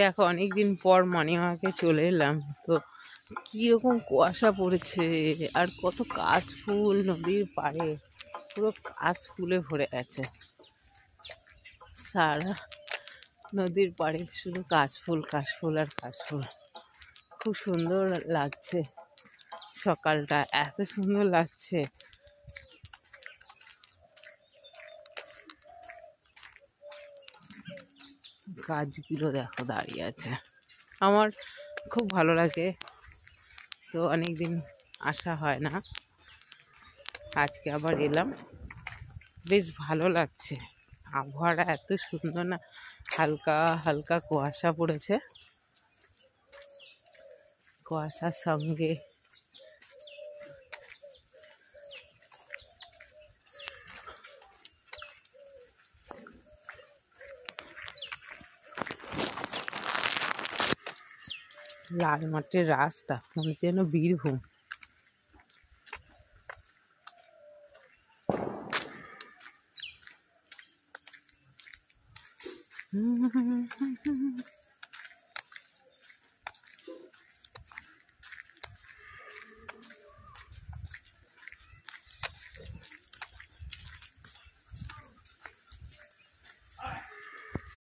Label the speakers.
Speaker 1: দেখো অনেকদিন পর মানিমাকে চলে এলাম, তো কিরকম কুয়াশা পড়েছে আর কত কাশফুল নদীর পাড়ে, পুরো কাশফুলে ভরে আছে। সারা নদীর পাড়ে শুধু কাশফুল কাশফুল আর কাশফুল। খুব সুন্দর লাগছে, সকালটা এত সুন্দর লাগছে। গাছগুলো দেখো দাঁড়িয়ে আছে, আমার খুব ভালো লাগে। তো অনেকদিন আসা হয় না, আজকে আবার এলাম, বেশ ভালো লাগছে। আবহাওয়াটা এত সুন্দর না, হালকা হালকা কুয়াশা পড়েছে, কুয়াশার সঙ্গে লাল মাটির রাস্তা, মনে যেন বীরভূম।